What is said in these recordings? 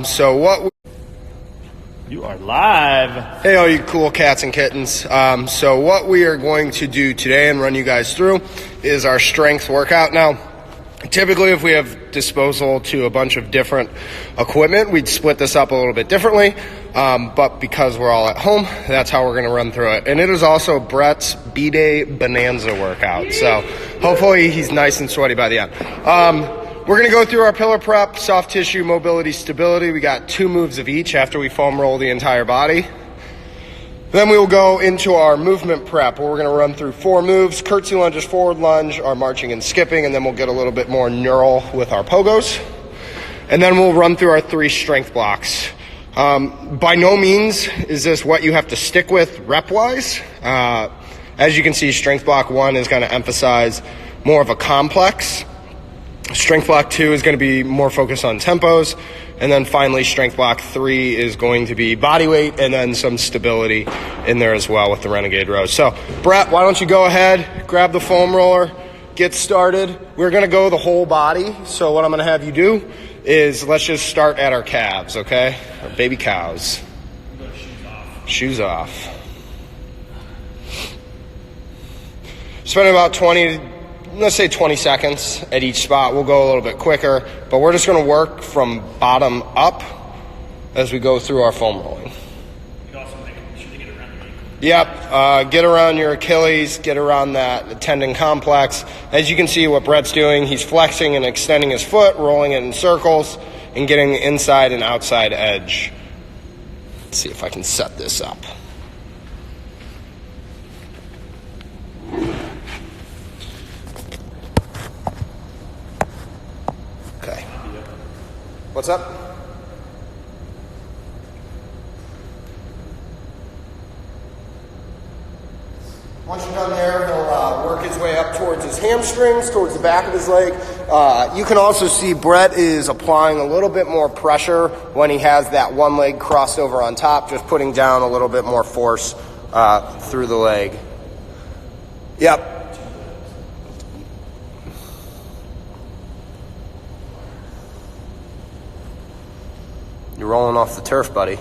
So what You are live. Hey all you cool cats and kittens. So what we are going to do today and run you guys through is our strength workout. Now, typically if we have disposal to a bunch of different equipment, we'd split this up a little bit differently. But because we're all at home, that's how we're going to run through it. And it is also Brett's B-Day Bonanza workout. So hopefully he's nice and sweaty by the end. We're going to go through our pillar prep, soft tissue, mobility, stability. We got 2 moves of each after we foam roll the entire body. Then we will go into our movement prep where we're going to run through 4 moves: curtsy lunges, forward lunge, our marching and skipping, and then we'll get a little bit more neural with our pogos. And then we'll run through our 3 strength blocks. By no means is this what you have to stick with rep-wise. As you can see, strength block 1 is going to emphasize more of a complex. Strength block 2 is going to be more focused on tempos. And then finally, strength block 3 is going to be body weight and then some stability in there as well with the Renegade rows. So, Brett, why don't you go ahead, grab the foam roller, get started. We're going to go the whole body. So what I'm going to have you do is let's just start at our calves, okay? Our baby cows. Shoes off. Spending about 20 seconds at each spot. We'll go a little bit quicker, but we're just going to work from bottom up as we go through our foam rolling. Yep, get around your Achilles, get around that tendon complex. As you can see what Brett's doing, he's flexing and extending his foot, rolling it in circles, and getting the inside and outside edge. Let's see if I can set this up. Okay. What's up? Once you're done there, he'll work his way up towards his hamstrings, towards the back of his leg. You can also see Brett is applying a little bit more pressure when he has that one leg crossed over on top, just putting down a little bit more force through the leg. Yep. You're rolling off the turf, buddy.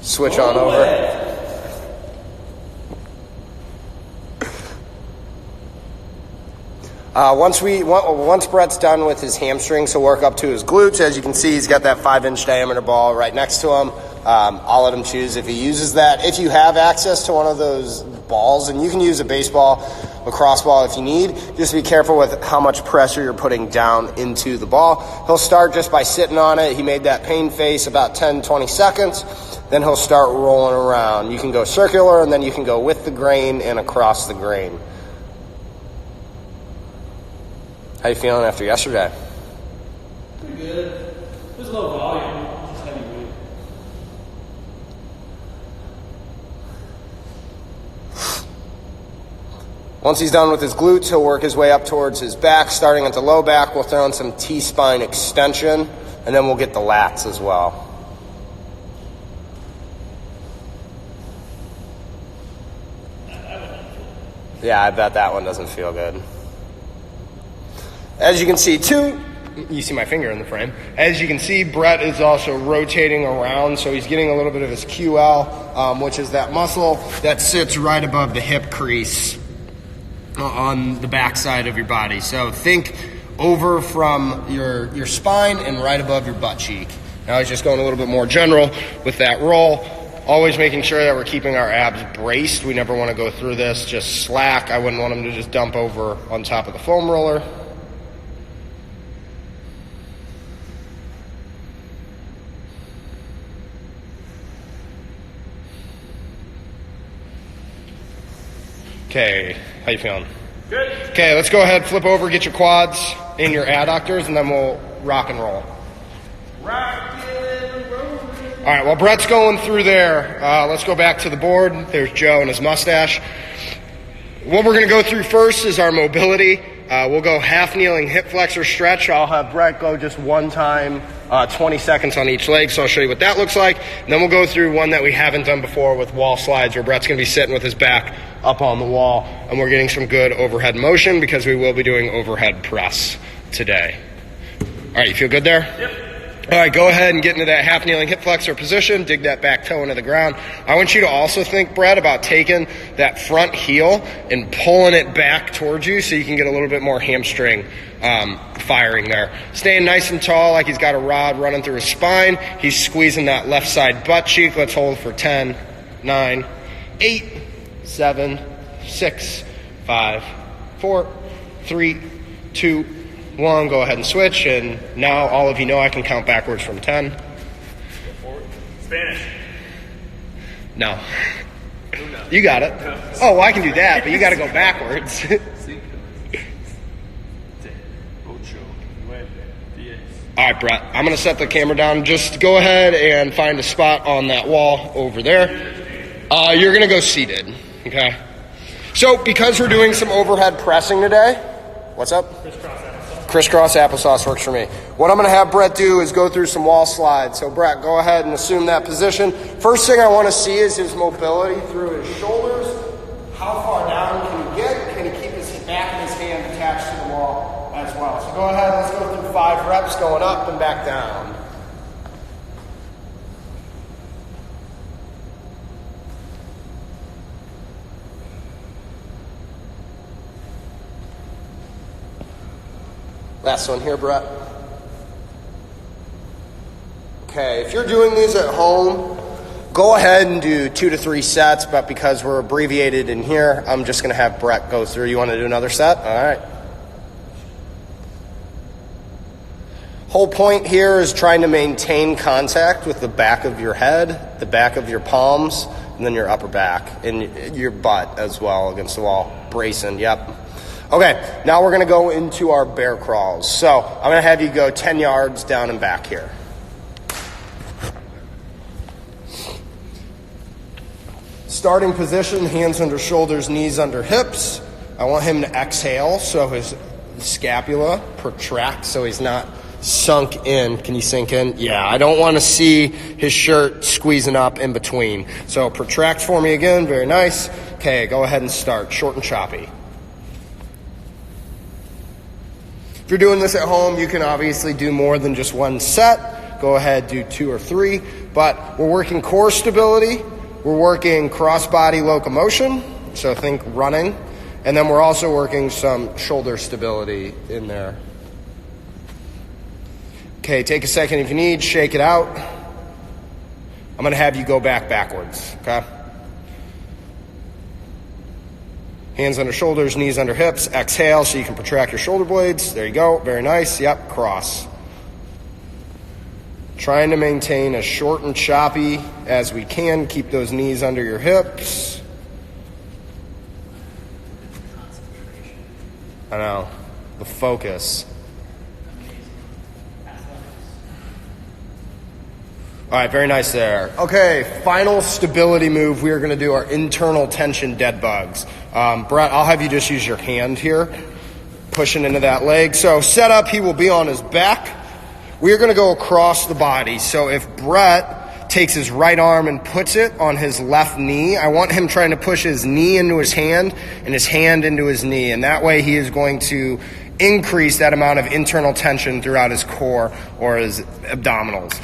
Switch on over. Once Brett's done with his hamstrings, he'll work up to his glutes. As you can see, he's got that 5-inch diameter ball right next to him. I'll let him choose if he uses that. If you have access to one of those balls, and you can use a baseball, a cross ball if you need, just be careful with how much pressure you're putting down into the ball. He'll start just by sitting on it. He made that pain face about 10-20 seconds. Then he'll start rolling around. You can go circular, and then you can go with the grain and across the grain. How you feeling after yesterday? Pretty good. There's a low volume, just heavy weight. Once he's done with his glutes, he'll work his way up towards his back. Starting at the low back, we'll throw in some T-spine extension, and then we'll get the lats as well. Yeah, I bet that one doesn't feel good. As you can see, too, you see my finger in the frame. As you can see, Brett is also rotating around, so he's getting a little bit of his QL, which is that muscle that sits right above the hip crease on the back side of your body. So think over from your spine and right above your butt cheek. Now he's just going a little bit more general with that roll. Always making sure that we're keeping our abs braced. We never want to go through this just slack. I wouldn't want him to just dump over on top of the foam roller. Okay, how you feeling? Good. Okay, let's go ahead, flip over, get your quads and your adductors, and then we'll rock and roll. All right, while Brett's going through there, let's go back to the board. There's Joe and his mustache. What we're going to go through first is our mobility. We'll go half kneeling hip flexor stretch. I'll have Brett go just one time, 20 seconds on each leg, so I'll show you what that looks like. And then we'll go through one that we haven't done before with wall slides, where Brett's going to be sitting with his back up on the wall, and we're getting some good overhead motion because we will be doing overhead press today. All right, you feel good there? Yep. All right, go ahead and get into that half kneeling hip flexor position. Dig that back toe into the ground. I want you to also think, Brett, about taking that front heel and pulling it back towards you so you can get a little bit more hamstring firing there. Staying nice and tall like he's got a rod running through his spine. He's squeezing that left side butt cheek. Let's hold for 10, 9, 8, 7, 6, 5, 4, 3, 2, 1. Go ahead and switch, and now all of you know I can count backwards from 10. Spanish. No. You got it. Oh, well, I can do that, but you got to go backwards. All right, Brett, I'm going to set the camera down. Just go ahead and find a spot on that wall over there. You're going to go seated, okay? So because we're doing some overhead pressing today, what's up? Crisscross applesauce works for me. What I'm going to have Brett do is go through some wall slides. So Brett, go ahead and assume that position. First thing I want to see is his mobility through his shoulders. How far down can he get? Can he keep his back of his hand attached to the wall as well? So go ahead, let's go through 5 reps going up and back down. Last one here, Brett. Okay, if you're doing these at home, go ahead and do 2 to 3 sets, but because we're abbreviated in here, I'm just going to have Brett go through. You want to do another set? All right. Whole point here is trying to maintain contact with the back of your head, the back of your palms, and then your upper back, and your butt as well against the wall. Bracing, yep. Okay, now we're going to go into our bear crawls. So I'm going to have you go 10 yards down and back here. Starting position, hands under shoulders, knees under hips. I want him to exhale so his scapula protracts so he's not sunk in. Can you sink in? Yeah, I don't want to see his shirt squeezing up in between. So protract for me again, very nice. Okay, go ahead and start, short and choppy. If you're doing this at home, you can obviously do more than just one set. Go ahead, do 2 or 3. But we're working core stability. We're working cross-body locomotion, so think running. And then we're also working some shoulder stability in there. Okay, take a second if you need, shake it out. I'm going to have you go backwards, okay? Hands under shoulders, knees under hips. Exhale so you can protract your shoulder blades. There you go. Very nice. Yep, cross. Trying to maintain as short and choppy as we can. Keep those knees under your hips. I know. The focus. All right, very nice there. Okay, final stability move. We are going to do our internal tension dead bugs. Brett, I'll have you just use your hand here, pushing into that leg. So set up, he will be on his back. We are going to go across the body. So if Brett takes his right arm and puts it on his left knee, I want him trying to push his knee into his hand and his hand into his knee. And that way he is going to increase that amount of internal tension throughout his core or his abdominals.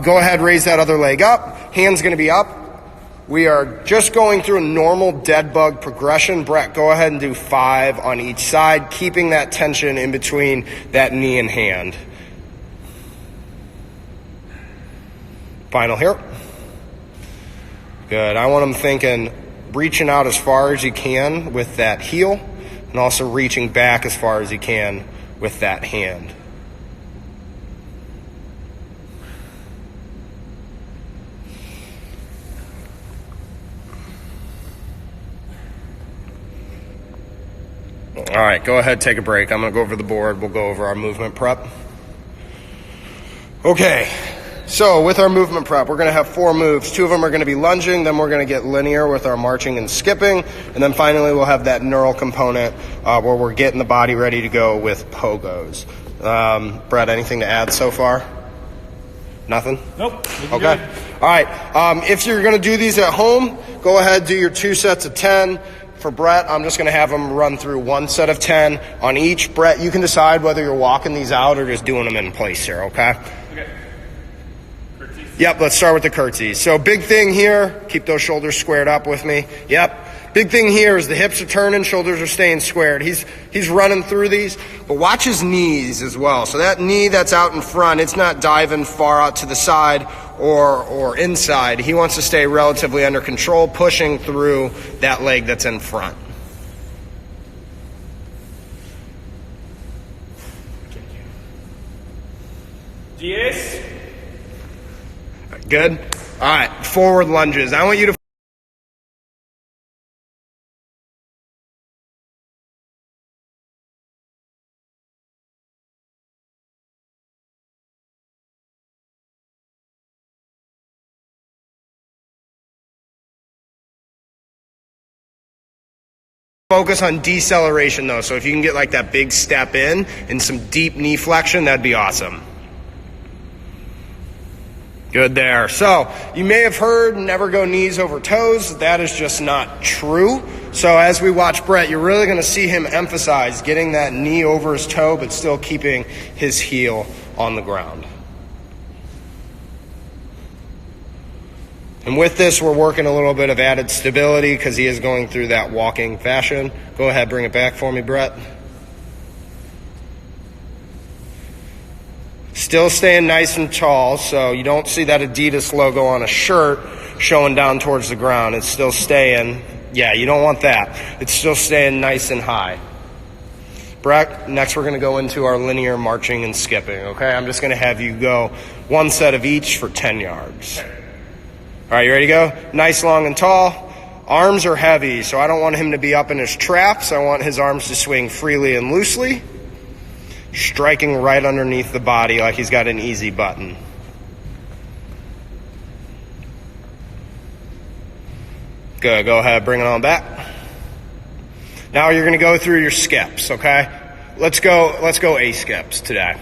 Go ahead, raise that other leg up. Hand's going to be up. We are just going through a normal dead bug progression. Brett, go ahead and do 5 on each side, keeping that tension in between that knee and hand. Final here. Good. I want him thinking, reaching out as far as you can with that heel, and also reaching back as far as you can with that hand. All right, go ahead, take a break. I'm going to go over the board. We'll go over our movement prep. Okay, so with our movement prep, we're going to have 4 moves. 2 of them are going to be lunging, then we're going to get linear with our marching and skipping, and then finally we'll have that neural component where we're getting the body ready to go with pogos. Brett, anything to add so far? Nothing? Nope. Okay. Good. All right. If you're going to do these at home, go ahead, do your 2 sets of 10. For Brett, I'm just going to have him run through one set of 10 on each. Brett, you can decide whether you're walking these out or just doing them in place here, okay? Okay. Curtsies. Yep, let's start with the curtsies. So big thing here, keep those shoulders squared up with me. Yep. Big thing here is the hips are turning, shoulders are staying squared. He's running through these, but watch his knees as well. So that knee that's out in front, it's not diving far out to the side or inside. He wants to stay relatively under control, pushing through that leg that's in front. GAs. Good? All right, forward lunges. I want you to focus on deceleration though. So if you can get like that big step in and some deep knee flexion, that'd be awesome. Good there. So you may have heard never go knees over toes. That is just not true. So as we watch Brett, you're really going to see him emphasize getting that knee over his toe, but still keeping his heel on the ground. And with this, we're working a little bit of added stability because he is going through that walking fashion. Go ahead, bring it back for me, Brett. Still staying nice and tall, so you don't see that Adidas logo on a shirt showing down towards the ground. It's still staying, yeah, you don't want that. It's still staying nice and high. Brett, next we're going to go into our linear marching and skipping, okay? I'm just going to have you go one set of each for 10 yards. All right, you ready to go? Nice, long, and tall. Arms are heavy, so I don't want him to be up in his traps. I want his arms to swing freely and loosely, striking right underneath the body like he's got an easy button. Good, go ahead, bring it on back. Now you're gonna go through your skips, okay? Let's go A skips today.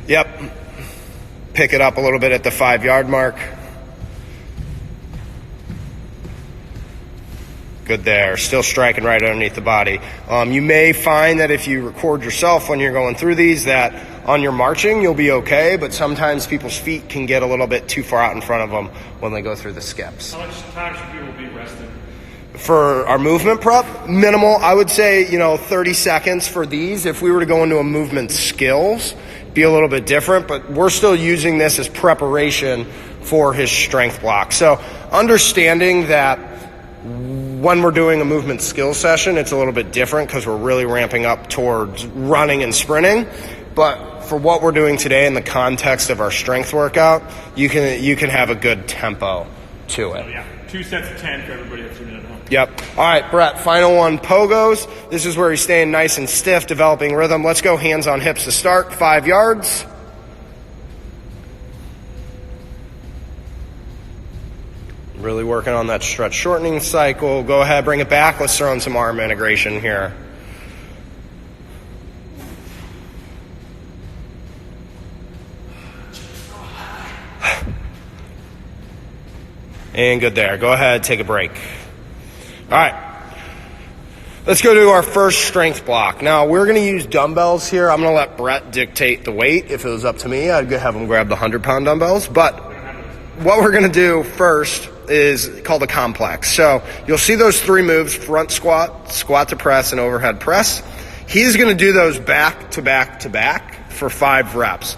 Yep. Pick it up a little bit at the 5-yard mark. Good there, still striking right underneath the body. You may find that if you record yourself when you're going through these that on your marching you'll be okay, but sometimes people's feet can get a little bit too far out in front of them when they go through the skips. How much time should people be resting? For our movement prep, minimal. I would say, 30 seconds for these. If we were to go into a movement skills, be a little bit different, but we're still using this as preparation for his strength block. So understanding that when we're doing a movement skills session, it's a little bit different because we're really ramping up towards running and sprinting. But for what we're doing today in the context of our strength workout, you can have a good tempo to it. So yeah, 2 sets of 10 for everybody that's tuning in at home. Yep. All right, Brett, final one, pogos. This is where he's staying nice and stiff, developing rhythm. Let's go hands on hips to start, 5 yards. Really working on that stretch shortening cycle. Go ahead, bring it back. Let's throw in some arm integration here. And good there. Go ahead, take a break. All right. Let's go to our first strength block. Now, we're going to use dumbbells here. I'm going to let Brett dictate the weight. If it was up to me, I'd have him grab the 100-pound dumbbells. But what we're going to do first is called a complex. So you'll see those 3 moves: front squat, squat to press, and overhead press. He's going to do those back to back to back for 5 reps.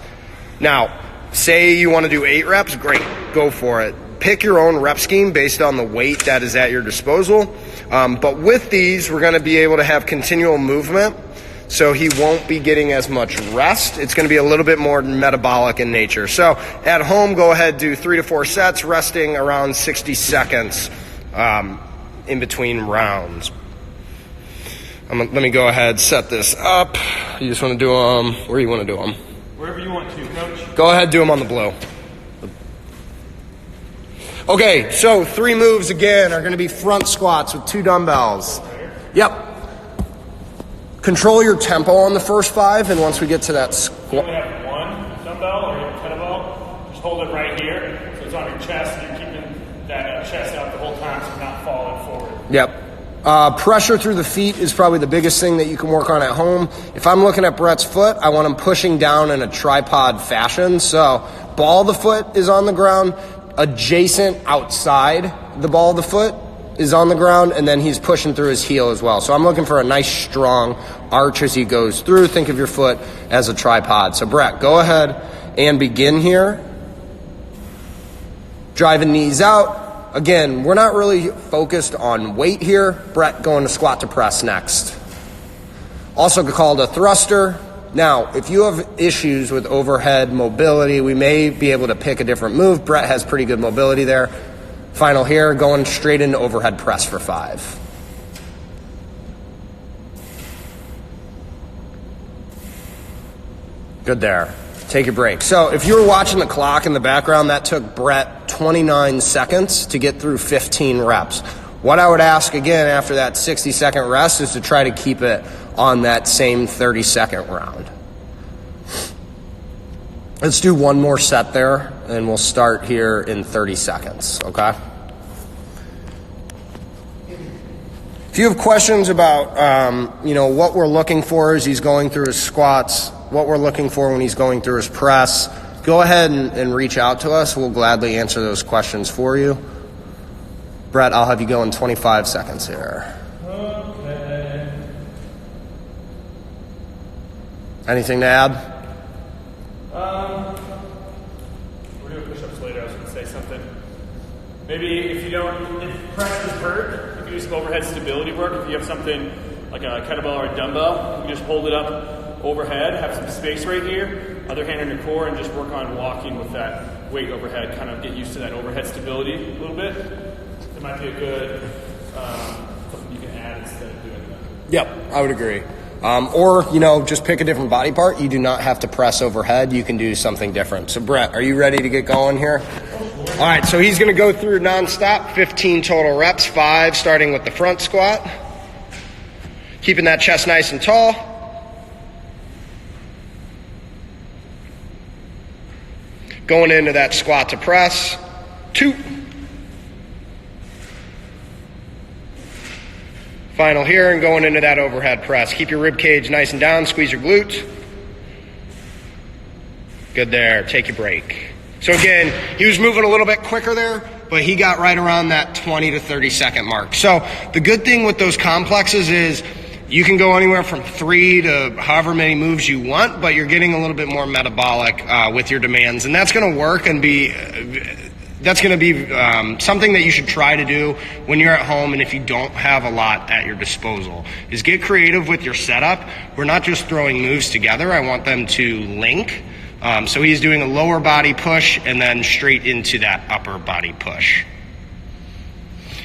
Now, say you want to do 8 reps, great, go for it. Pick your own rep scheme based on the weight that is at your disposal. But with these, we're going to be able to have continual movement, so he won't be getting as much rest. It's going to be a little bit more metabolic in nature. So at home, go ahead, do 3 to 4 sets, resting around 60 seconds in between rounds. Let me go ahead, set this up. You just want to do them, where you want to do them? Wherever you want to, coach. Go ahead, do them on the blue. Okay, so 3 moves again are going to be front squats with 2 dumbbells. Yep. Control your tempo on the first 5, and once we get to that You only have 1 dumbbell or a kettlebell, just hold it right here so it's on your chest and you're keeping that chest out the whole time so we're not falling forward. Yep. Pressure through the feet is probably the biggest thing that you can work on at home. If I'm looking at Brett's foot, I want him pushing down in a tripod fashion. So ball of the foot is on the ground, adjacent outside the ball of the foot is on the ground, and then he's pushing through his heel as well. So I'm looking for a nice strong arch as he goes through. Think of your foot as a tripod. So Brett, go ahead and begin here. Driving knees out. Again, we're not really focused on weight here. Brett going to squat to press next. Also called a thruster. Now, if you have issues with overhead mobility, we may be able to pick a different move. Brett has pretty good mobility there. Final here, going straight into overhead press for 5. Good there. Take a break. So if you were watching the clock in the background, that took Brett 29 seconds to get through 15 reps. What I would ask again after that 60-second rest is to try to keep it on that same 30-second round. Let's do one more set there, and we'll start here in 30 seconds, okay? If you have questions about, what we're looking for as he's going through his squats, what we're looking for when he's going through his press, go ahead and reach out to us. We'll gladly answer those questions for you. Brett, I'll have you go in 25 seconds here. Okay. Anything to add? We're doing push-ups later. I was going to say something. Maybe if press is hurt, you can do some overhead stability work. If you have something like a kettlebell or a dumbbell, you can just hold it up overhead, have some space right here, other hand on your core, and just work on walking with that weight overhead, kind of get used to that overhead stability a little bit. It might be a good something you can add instead of doing that. Yep, I would agree. Or, just pick a different body part. You do not have to press overhead. You can do something different. So, Brett, are you ready to get going here? All right, so he's going to go through nonstop, 15 total reps, 5 starting with the front squat. Keeping that chest nice and tall. Going into that squat to press, 2. Final here, and going into that overhead press. Keep your rib cage nice and down, squeeze your glutes. Good there, take your break. So again, he was moving a little bit quicker there, but he got right around that 20 to 30 second mark. So the good thing with those complexes is you can go anywhere from 3 to however many moves you want, but you're getting a little bit more metabolic with your demands. And that's going to work and be something that you should try to do when you're at home and if you don't have a lot at your disposal, is get creative with your setup. We're not just throwing moves together. I want them to link. So he's doing a lower body push and then straight into that upper body push.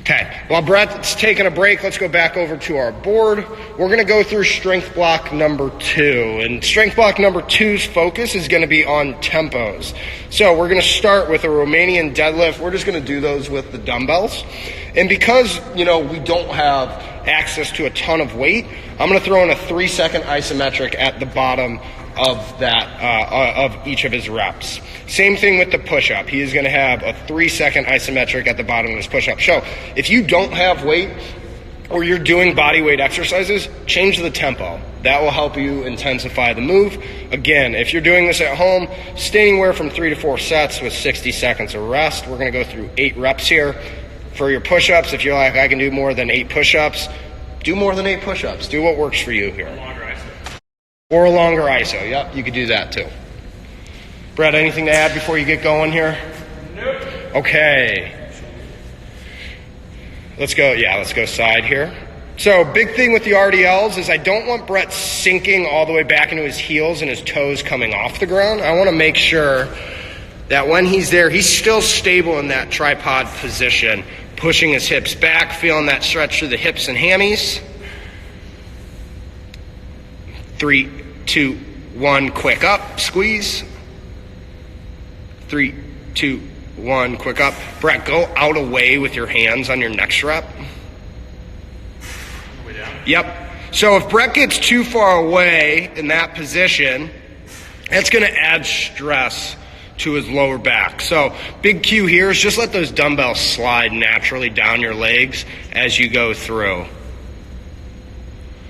Okay, while Brett's taking a break, let's go back over to our board. We're going to go through strength block number 2. And strength block number 2's focus is going to be on tempos. So we're going to start with a Romanian deadlift. We're just going to do those with the dumbbells. And because, we don't have access to a ton of weight, I'm going to throw in a 3-second isometric at the bottom of that, of each of his reps. Same thing with the push-up. He is going to have a 3-second isometric at the bottom of his push-up. So if you don't have weight or you're doing body weight exercises, change the tempo. That will help you intensify the move. Again, if you're doing this at home, stay anywhere from 3 to 4 sets with 60 seconds of rest. We're going to go through 8 reps here. For your push-ups, if you're like, I can do more than 8 push-ups, do more than 8 push-ups. Do what works for you here. Or a longer ISO. Yep, you could do that too. Brett, anything to add before you get going here? Nope. Okay. Let's go side here. So big thing with the RDLs is I don't want Brett sinking all the way back into his heels and his toes coming off the ground. I want to make sure that when he's there, he's still stable in that tripod position, pushing his hips back, feeling that stretch through the hips and hammies. 3, 2, 1, quick up, squeeze. 3, 2, 1, quick up. Brett, go out away with your hands on your next rep. Way down. Yep. So if Brett gets too far away in that position, that's going to add stress to his lower back. So big cue here is just let those dumbbells slide naturally down your legs as you go through.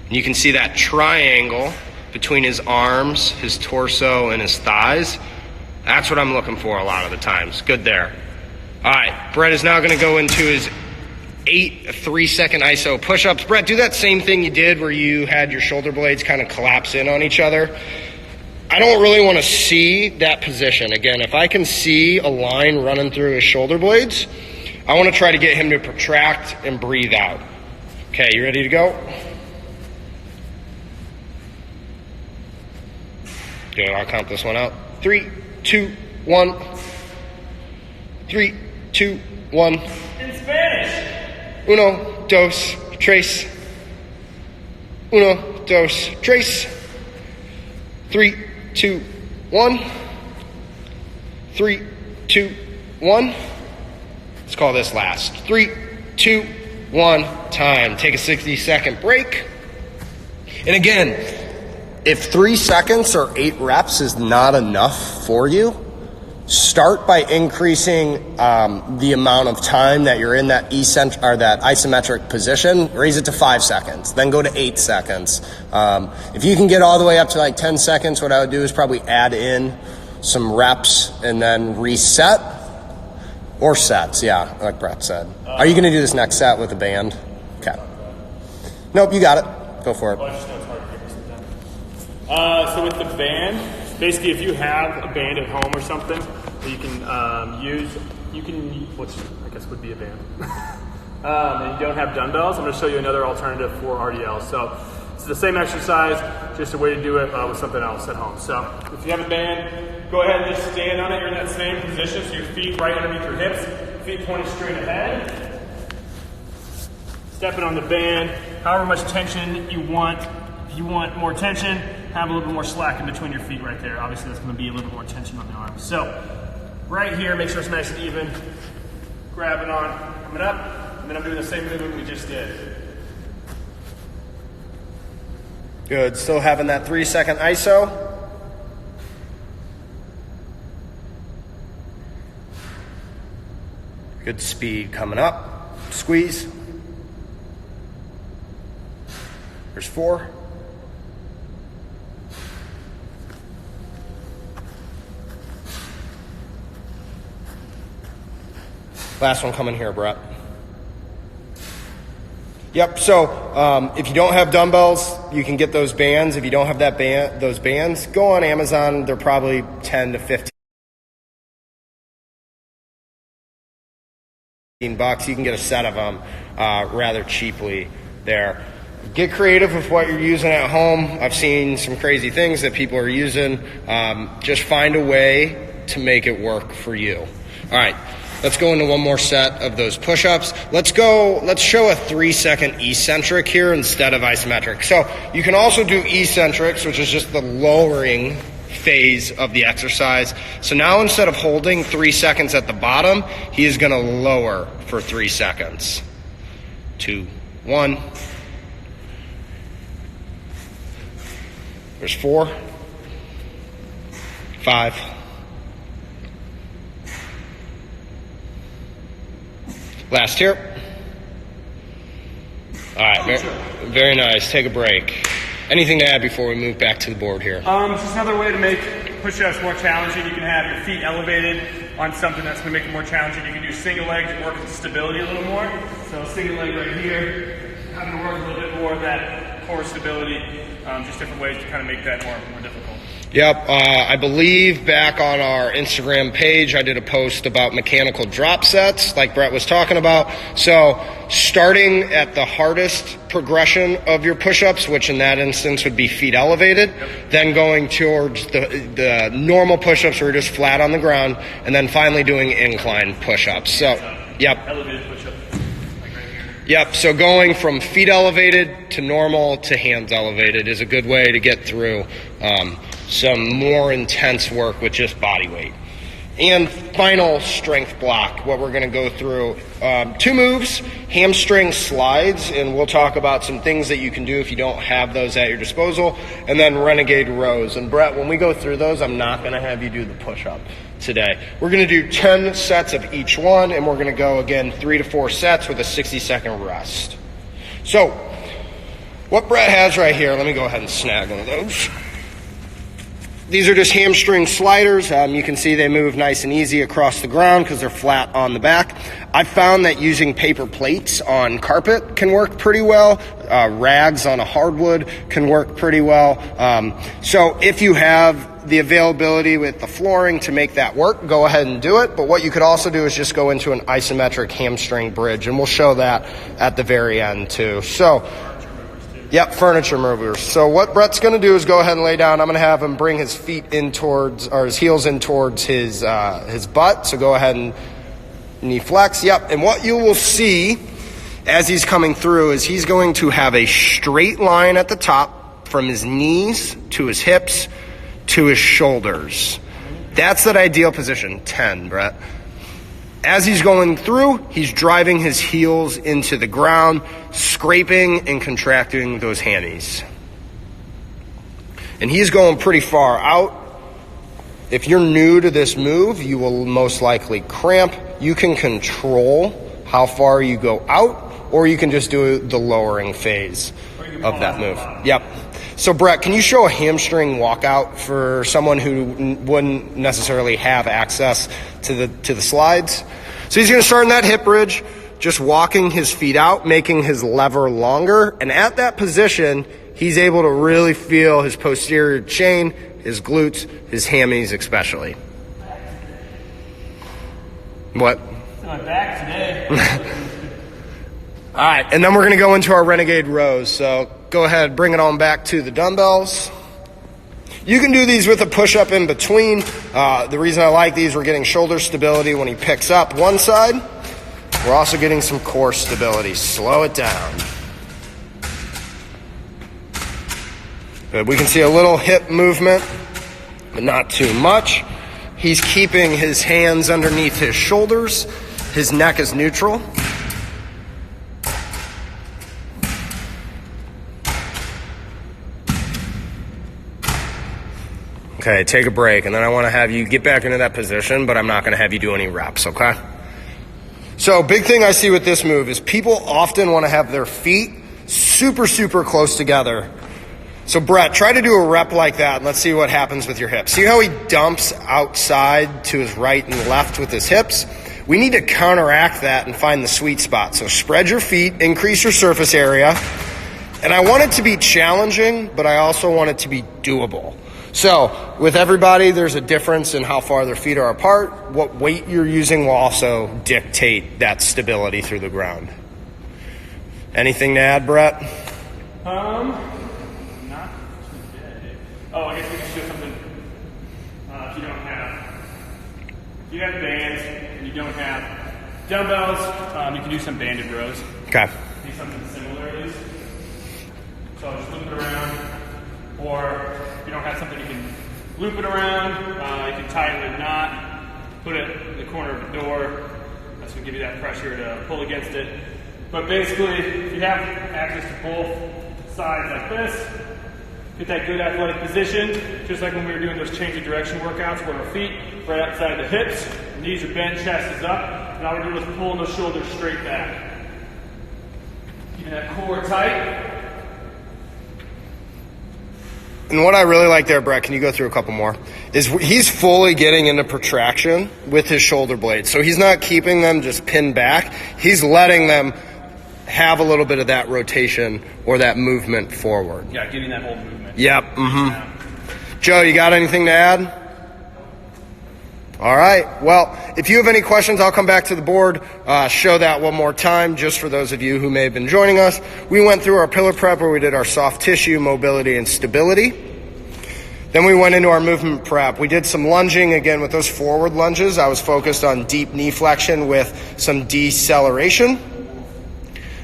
And you can see that triangle between his arms, his torso, and his thighs. That's what I'm looking for a lot of the times. Good there. All right, Brett is now gonna go into his 8 3-second iso push-ups. Brett, do that same thing you did where you had your shoulder blades kind of collapse in on each other. I don't really want to see that position. Again, if I can see a line running through his shoulder blades, I want to try to get him to protract and breathe out. Okay, you ready to go? Good, I'll count this one out. 3, 2, 1. 3, 2, 1. In Spanish. Uno, dos, tres. Uno, dos, tres. 3, 2, 1. 3, 2, 1. Let's call this last. 3, 2, 1. Time. Take a 60-second break. And again, if 3 seconds or 8 reps is not enough for you, start by increasing the amount of time that you're in that that isometric position. Raise it to 5 seconds, then go to 8 seconds. If you can get all the way up to like 10 seconds, what I would do is probably add in some reps and then reset or sets. Yeah, like Brett said. Are you going to do this next set with a band? Okay. Nope, you got it. Go for it. So with the band, basically if you have a band at home or something that you can use, which I guess would be a band, and you don't have dumbbells, I'm going to show you another alternative for RDL. So it's the same exercise, just a way to do it with something else at home. So if you have a band, go ahead and just stand on it. You're in that same position, so your feet right underneath your hips, feet pointed straight ahead. Stepping on the band, however much tension you want. If you want more tension, have a little bit more slack in between your feet right there. Obviously that's going to be a little bit more tension on the arms. So right here, make sure it's nice and even. Grabbing on, coming up, and then I'm doing the same movement we just did. Good, still having that 3-second iso. Good speed coming up. Squeeze. There's 4. Last one coming here, Brett. Yep, so if you don't have dumbbells, you can get those bands. If you don't have those bands, go on Amazon. They're probably 10 to 15 bucks. You can get a set of them rather cheaply there. Get creative with what you're using at home. I've seen some crazy things that people are using. Just find a way to make it work for you. All right. Let's go into one more set of those push-ups. Let's show a 3-second eccentric here instead of isometric. So you can also do eccentrics, which is just the lowering phase of the exercise. So now instead of holding 3 seconds at the bottom, he is gonna lower for 3 seconds. 2, 1. There's 4, 5. Last here. All right, very nice. Take a break. Anything to add before we move back to the board here? Just another way to make push-ups more challenging. You can have your feet elevated on something that's going to make it more challenging. You can do single leg to work with stability a little more. So single leg right here, having to work a little bit more of that core stability. Just different ways to kind of make that more difficult. Yep, I believe back on our Instagram page, I did a post about mechanical drop sets, like Brett was talking about. So starting at the hardest progression of your push-ups, which in that instance would be feet elevated, then going towards the normal push-ups where you're just flat on the ground, and then finally doing incline push-ups. So, yep. Elevated push-up, like right here. Yep, so going from feet elevated to normal to hands elevated is a good way to get through some more intense work with just body weight. And final strength block, what we're going to go through. 2 moves, hamstring slides, and we'll talk about some things that you can do if you don't have those at your disposal, and then renegade rows. And Brett, when we go through those, I'm not going to have you do the push-up today. We're going to do 10 sets of each one, and we're going to go again 3 to 4 sets with a 60-second rest. So, what Brett has right here, let me go ahead and snag one of those. These are just hamstring sliders. You can see they move nice and easy across the ground because they're flat on the back. I found that using paper plates on carpet can work pretty well. Rags on a hardwood can work pretty well. So if you have the availability with the flooring to make that work, go ahead and do it. But what you could also do is just go into an isometric hamstring bridge, and we'll show that at the very end too. So, yep, furniture movers. So what Brett's going to do is go ahead and lay down. I'm going to have him bring his feet in towards, or his heels in towards his butt. So go ahead and knee flex. Yep. And what you will see as he's coming through is he's going to have a straight line at the top from his knees to his hips to his shoulders. That's that ideal position. 10, Brett. As he's going through, he's driving his heels into the ground, scraping and contracting those hammies. And he's going pretty far out. If you're new to this move, you will most likely cramp. You can control how far you go out, or you can just do the lowering phase of that move. Yep. So Brett, can you show a hamstring walkout for someone who wouldn't necessarily have access to the slides? So he's going to start in that hip bridge, just walking his feet out, making his lever longer. And at that position, he's able to really feel his posterior chain, his glutes, his hammies especially. What? My back today. All right, and then we're going to go into our renegade rows. So go ahead, bring it on back to the dumbbells. You can do these with a push-up in between. The reason I like these, we're getting shoulder stability when he picks up one side. We're also getting some core stability. Slow it down. Good. We can see a little hip movement, but not too much. He's keeping his hands underneath his shoulders. His neck is neutral. Okay, take a break, and then I want to have you get back into that position, but I'm not going to have you do any reps, okay? So, big thing I see with this move is people often want to have their feet super, super close together. So, Brett, try to do a rep like that, and let's see what happens with your hips. See how he dumps outside to his right and left with his hips? We need to counteract that and find the sweet spot. So, spread your feet, increase your surface area, and I want it to be challenging, but I also want it to be doable. So with everybody, there's a difference in how far their feet are apart. What weight you're using will also dictate that stability through the ground. Anything to add, Brett? Not today. Oh, I guess we can do something if you have bands and you don't have dumbbells, you can do some banded rows. Okay. Do something similar at least. So just loop it around, or if you don't have something, you can loop it around. You can tie it with a knot, put it in the corner of the door. That's going to give you that pressure to pull against it. But basically, if you have access to both sides like this, get that good athletic position, just like when we were doing those change of direction workouts where our feet right outside the hips, knees are bent, chest is up. And all we're doing is pulling those shoulders straight back. Keeping that core tight. And what I really like there, Brett, can you go through a couple more, is he's fully getting into protraction with his shoulder blades. So he's not keeping them just pinned back. He's letting them have a little bit of that rotation or that movement forward. Yeah, giving that whole movement. Yep. Mm-hmm. Joe, you got anything to add? All right. Well, if you have any questions, I'll come back to the board, show that one more time, just for those of you who may have been joining us. We went through our pillar prep where we did our soft tissue, mobility, and stability. Then we went into our movement prep. We did some lunging, again, with those forward lunges. I was focused on deep knee flexion with some deceleration.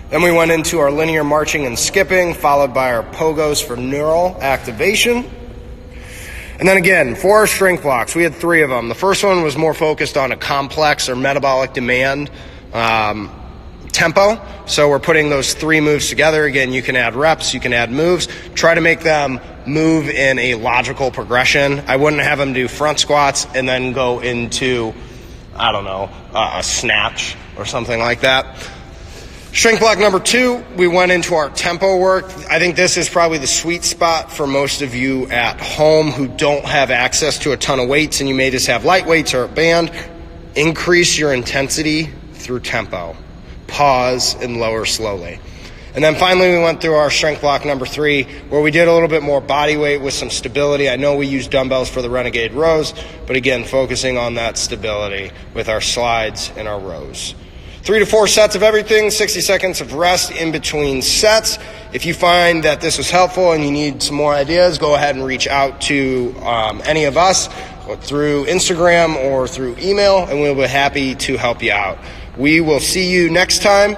Then we went into our linear marching and skipping, followed by our pogos for neural activation. And then again, for our strength blocks, we had 3 of them. The first one was more focused on a complex or metabolic demand tempo. So we're putting those 3 moves together. Again, you can add reps, you can add moves. Try to make them move in a logical progression. I wouldn't have them do front squats and then go into, I don't know, a snatch or something like that. Strength block number 2, we went into our tempo work. I think this is probably the sweet spot for most of you at home who don't have access to a ton of weights and you may just have light weights or a band. Increase your intensity through tempo. Pause and lower slowly. And then finally, we went through our strength block number 3, where we did a little bit more body weight with some stability. I know we used dumbbells for the Renegade rows, but again, focusing on that stability with our slides and our rows. 3 to 4 sets of everything, 60 seconds of rest in between sets. If you find that this was helpful and you need some more ideas, go ahead and reach out to any of us through Instagram or through email, and we'll be happy to help you out. We will see you next time.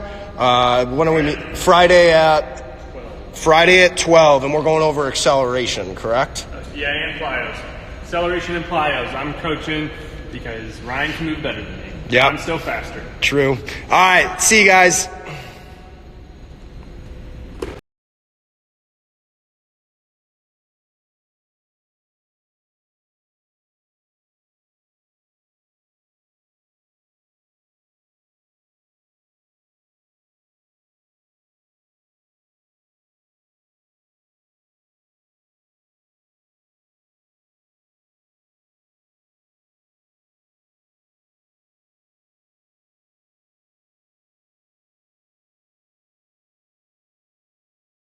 When do we meet? Friday at 12, and we're going over acceleration, correct? Yeah, and plyos. Acceleration and plyos. I'm coaching because Ryan can move better than me. Yeah, I'm still faster. True. All right, see you guys.